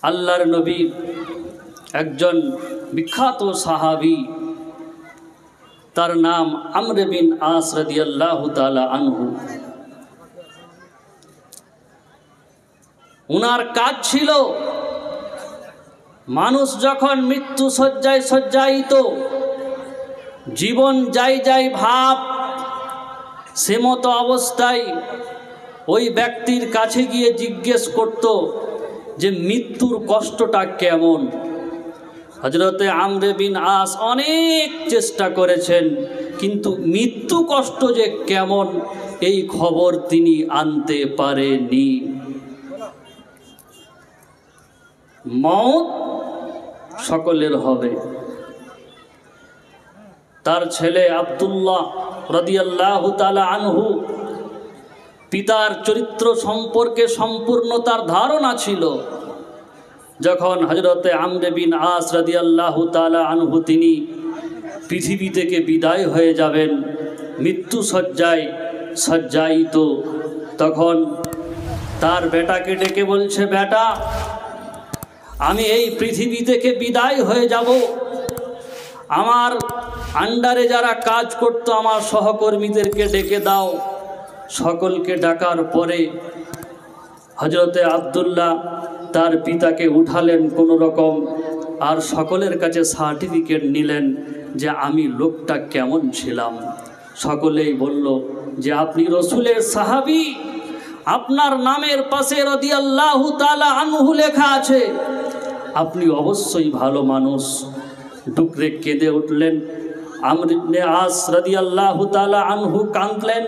আল্লাহর নবী একজন বিখ্যাত সাহাবী, তার নাম আমর বিন আস রাদিয়াল্লাহু তাআলা আনহু। উনার কাজ ছিল মানুষ যখন মৃত্যু শয্যায় শয্যায়িত, জীবন যাই যাই ভাব, সে মতো অবস্থায় ওই ব্যক্তির কাছে গিয়ে জিজ্ঞেস করত যে মৃত্যুর কষ্টটা কেমন। হযরতে আমর বিন আস অনেক চেষ্টা করেছেন, কিন্তু মৃত্যু কষ্ট যে কেমন এই খবর তিনি আনতে পারেননি। মওত সকলের হবে। তার ছেলে আব্দুল্লাহ রাদিয়াল্লাহু তাআলা আনহু, পিতার চরিত্র সম্পর্কে সম্পূর্ণ তার ধারণা ছিল। যখন হযরতে আমর বিন আস রাদিয়াল্লাহু তাআলা আনহু তিনি পৃথিবী থেকে বিদায় হয়ে যাবেন, মৃত্যু শয্যায় শয্যায়িত, তখন তার বেটাকে ডেকে বলছে, বেটা, আমি এই পৃথিবী থেকে বিদায় হয়ে যাব। আমার আন্ডারে যারা কাজ করতো আমার সহকর্মীদেরকে ডেকে দাও। সকলকে ডাকার পরে হযরতে আব্দুল্লাহ তার পিতাকে উঠালেন কোনো রকম, আর সকলের কাছে সার্টিফিকেট নিলেন যে আমি লোকটা কেমন ছিলাম। সকলেই বলল যে আপনি রসুলের সাহাবী, আপনার নামের পাশে রাদিয়াল্লাহু তাআলা আনহু লেখা আছে, আপনি অবশ্যই ভালো মানুষ। ডুকরে কেঁদে উঠলেন। আমর ইবনে আস রাদিয়াল্লাহু তাআলা আনহু কাঁদলেন।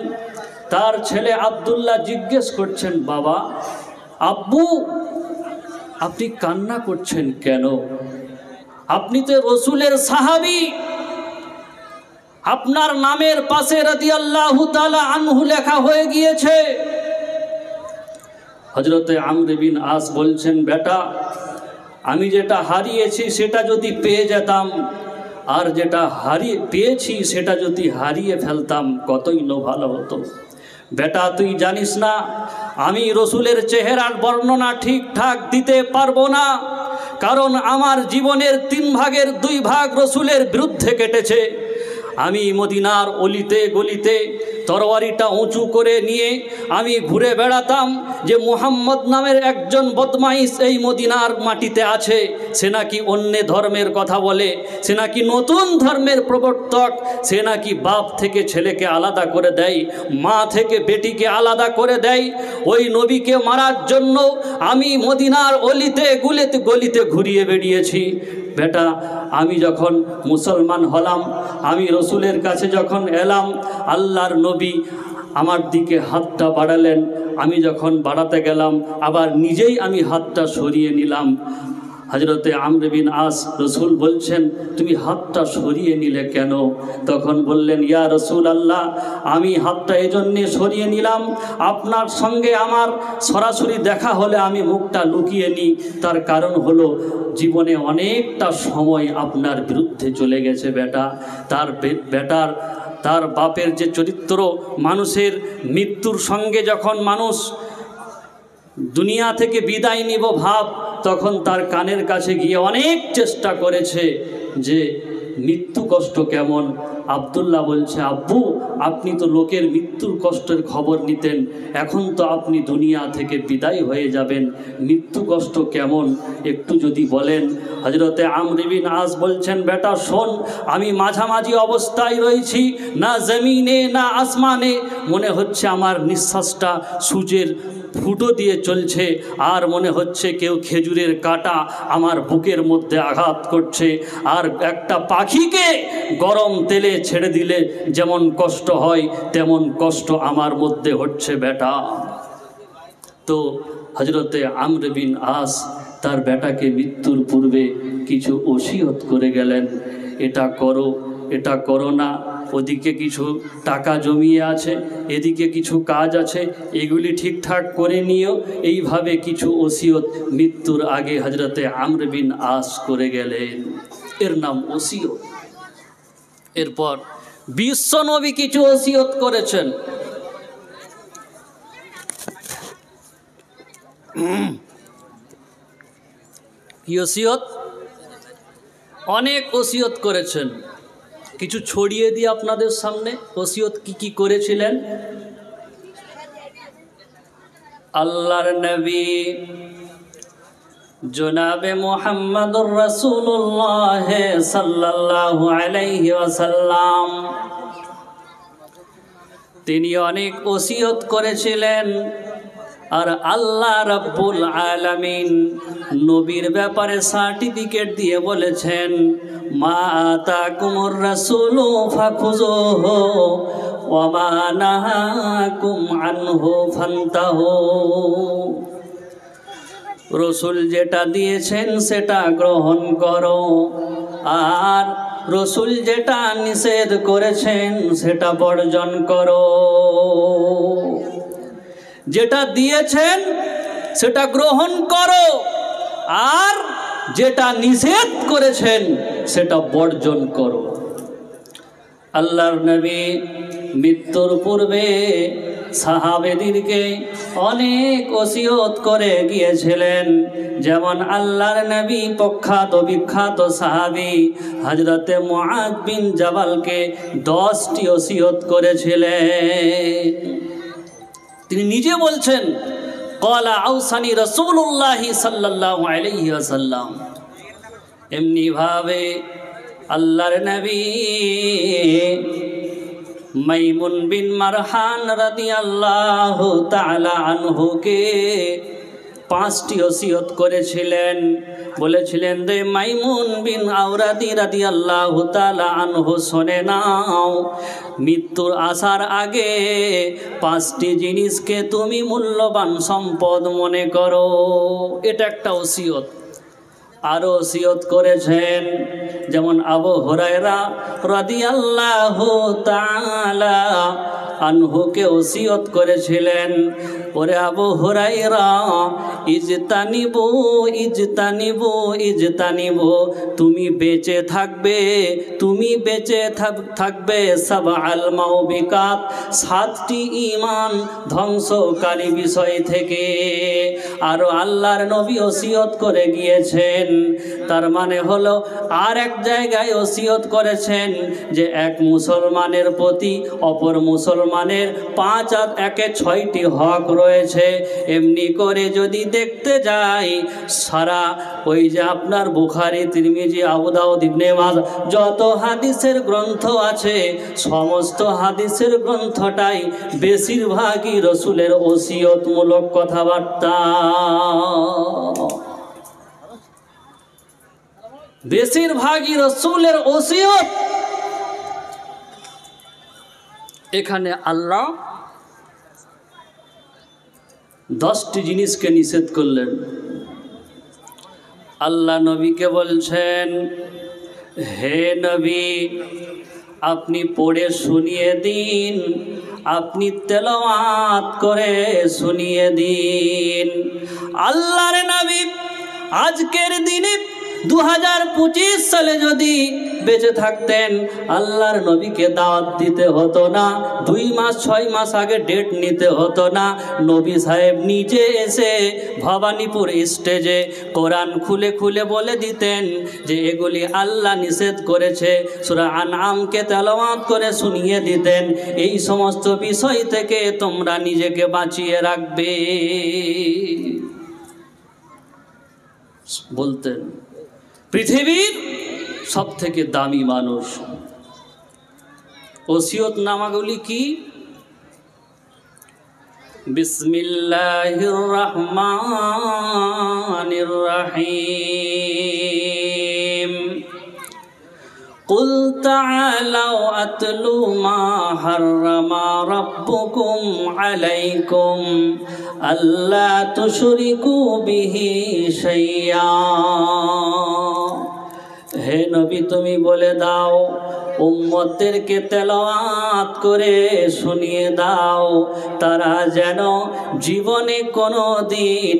তার ছেলে আব্দুল্লাহ জিজ্ঞেস করছেন, বাবা, আব্বু, আপনি কান্না করছেন কেন? আপনি তো রসুলের সাহাবী, আপনার নামের পাশে রাদিয়াল্লাহু তাআলা আনহু লেখা হয়ে গিয়েছে। হযরতে আমর বিন আস বলছেন, বেটা, আমি যেটা হারিয়েছি সেটা যদি পেয়ে যেতাম, আর যেটা পেয়েছি সেটা যদি হারিয়ে ফেলতাম, কতই না ভালো হতো। বেটা, তুই জানিস না আমি রসুলের চেহারার বর্ণনা ঠিকঠাক দিতে পারবো না, কারণ আমার জীবনের 3 ভাগের 2 ভাগ রসুলের বিরুদ্ধে কেটেছে। আমি মদিনার অলিতে গলিতে তরবারিটা উঁচু করে নিয়ে আমি ঘুরে বেড়াতাম যে মুহাম্মদ নামের একজন বদমাইশ এই মদিনার মাটিতে আছে, সে নাকি অন্য ধর্মের কথা বলে, সে নাকি নতুন ধর্মের প্রবর্তক, সে নাকি বাপ থেকে ছেলেকে আলাদা করে দেয়, মা থেকে বেটিকে আলাদা করে দেয়। ওই নবীকে মারার জন্য আমি মদিনার অলিতে গলিতে ঘুরিয়ে বেরিয়েছি। বেটা, আমি যখন মুসলমান হলাম, আমি রসুলের কাছে যখন এলাম, আল্লাহর নবী আমার দিকে হাতটা বাড়ালেন। আমি যখন বাড়াতে গেলাম, আবার নিজেই আমি হাতটা সরিয়ে নিলাম। হযরতে আমর বিন আস, রসুল বলছেন, তুমি হাতটা সরিয়ে নিলে কেন? তখন বললেন, ইয়া রসুল আল্লাহ, আমি হাতটা এজন্যে সরিয়ে নিলাম, আপনার সঙ্গে আমার সরাসরি দেখা হলে আমি মুখটা লুকিয়ে নিই। তার কারণ হলো জীবনে অনেকটা সময় আপনার বিরুদ্ধে চলে গেছে বেটা। তার বাপের যে চরিত্র, মানুষের মৃত্যুর সঙ্গে যখন মানুষ দুনিয়া থেকে বিদায় নিব ভাব, তখন তার কানের কাছে গিয়ে অনেক চেষ্টা করেছে যে মৃত্যু কষ্ট কেমন। আব্দুল্লাহ বলছে, আব্বু, আপনি তো লোকের মৃত্যুর কষ্টের খবর নিতেন, এখন তো আপনি দুনিয়া থেকে বিদায় হয়ে যাবেন, মৃত্যু কষ্ট কেমন একটু যদি বলেন। হযরতে আমর বিন আস বলছেন, বেটা শোন, আমি মাঝামাঝি অবস্থায় রয়েছি, না জমিনে না আসমানে, মনে হচ্ছে আমার নিঃশ্বাসটা সূর্যের ফুটো দিয়ে চলছে, আর মনে হচ্ছে কেউ খেজুরের কাঁটা আমার বুকের মধ্যে আঘাত করছে, আর একটা পাখিকে গরম তেলে ছেড়ে দিলে যেমন কষ্ট হয় তেমন কষ্ট আমার মধ্যে হচ্ছে বেটা। তো হযরতে আমর বিন আস তার বেটাকে মৃত্যুর পূর্বে কিছু ওসিয়ত করে গেলেন, এটা করো, এটা করো না, ওদিকে কিছু টাকা জমিয়ে আছে, এদিকে কিছু কাজ আছে, এগুলি ঠিকঠাক করে নিও। এইভাবে কিছু ওসিয়ত মৃত্যুর আগে হযরতে আমর বিন আস করে গেলেন, এর নাম ওসিয়ত। এরপর বিশ্বনবী কিছু ওসিয়ত করেছেন। কি ওসিয়ত? অনেক ওসিয়ত করেছেন, কিছু ছড়িয়ে দিয়ে আপনাদের সামনে ওসিয়ত কি কি করেছিলেন। আল্লাহর নবী জনাবে মুহাম্মদুর রাসূলুল্লাহ সাল্লাল্লাহু আলাইহি ওয়াসাল্লাম তিনি অনেক ওসিয়ত করেছিলেন। আর আল্লাহ রাব্বুল আলামিন নবীর ব্যাপারে সার্টিফিকেট দিয়ে বলেছেন, মা আতাকুমুর রাসূলু ফাখুযুহু ওয়া মা নাহাকুম আনহু ফান্তাহু। রসুল যেটা দিয়েছেন সেটা গ্রহণ করো, আর রসুল যেটা নিষেধ করেছেন সেটা বর্জন করো। যেটা দিয়েছেন সেটা গ্রহণ করো, আর যেটা নিষেধ করেছেন সেটা বর্জন করো। আল্লাহর নবী মৃত্যুর পূর্বে সাহাবেদেরকে অনেক ওসিয়ত করে গিয়েছিলেন। যেমন আল্লাহর নবী প্রখ্যাত বিখ্যাত সাহাবী হযরতে মুআয বিন জাবালকে 10টি ওসিয়ত করেছিলেন। তিনি নিজে বলছেন, ক্বালা আউসানি রাসূলুল্লাহি সাল্লাল্লাহু আলাইহি ওয়াসাল্লাম। এমনি ভাবে আল্লাহর নবী মাইমুন বিন মারহান রাদিয়াল্লাহু তাআলা আনহুকে 5টি ওসিয়ত করেছিলেন। বলেছিলেন, রে মাইমুন বিন আওরাদি রাদিয়াল্লাহু তাআলা আনহু, শুনে নাও, মৃত্যুর আসার আগে 5টি জিনিসকে তুমি মূল্যবান সম্পদ মনে করো। এটা একটা ওসিয়ত। আরো ওসিয়ত করেছেন, যেমন আবু হুরায়রা রাদিয়াল্লাহু তাআলা আনহুকে ওসিয়ত করেছিলেন, ওরে আবু হুরায়রা, ইজতানিবু ইজতানিবু ইজতানিবু, তুমি বেঁচে থাকবে, তুমি বেঁচে থাকবে সাবআল মাউবিকাত, 7টি ঈমান ধ্বংসকারী বিষয় থেকে। আরো আল্লাহর নবী ওসিয়ত করে গিয়েছেন। তার মানে হলো, আর এক জায়গায় ওসিয়ত করেছেন যে এক মুসলমানের প্রতি অপর মুসলমানের 5 আর 1-এ 6টি হক রয়েছে। এমনি করে যদি দেখতে যাই, সারা ওই যে আপনার বুখারী, তিরমিজি, আবু দাউদ, ইবনে মাজাহ যত হাদিসের গ্রন্থ আছে, সমস্ত হাদিসের গ্রন্থটাই বেশিরভাগই রসুলের ওসিয়তমূলক কথাবার্তা। বেশিরভাগই রসুলের ওসিয়ত। এখানে আল্লাহ 10টি জিনিসকে নিষেধ করলেন। আল্লাহ নবীকে বলছেন, হে নবী, আপনি পড়ে শুনিয়ে দিন, আপনি তেলাওয়াত করে শুনিয়ে দিন। আল্লাহর নবী আজকের দিনে 2025 সালে যদি বেঁচে থাকতেন, আল্লাহর নবীকে দাওয়াত দিতে হতো না, 2 মাস 6 মাস আগে ডেট নিতে হতো না। নবী সাহেব নিজে এসে ভবানীপুর স্টেজে কোরআন খুলে খুলে বলে দিতেন যে এগুলি আল্লাহ নিষেধ করেছে। সূরা আনআমকে তেলাওয়াত করে শুনিয়ে দিতেন, এই সমস্ত বিষয় থেকে তোমরা নিজেকে বাঁচিয়ে রাখবে বলতেন। পৃথিবীর সবথেকে দামি মানুষ। ওসিয়ত নামাগুলি কি? বিসমিল্লাহির রহমানির রহিম। কুল তাআলাউ আতলু মা হাররামা রাব্বুকুম আলাইকুম আল্লা তুশরিকু বিহি শাইয়্যা। হে নবী, তুমি বলে দাও, উম্মতদেরকে তেলাওয়াত করে শুনিয়ে দাও, তারা যেন জীবনে কোনো দিন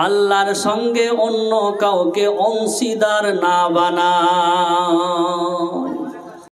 আল্লাহর সঙ্গে অন্য কাউকে অংশীদার না বানায়।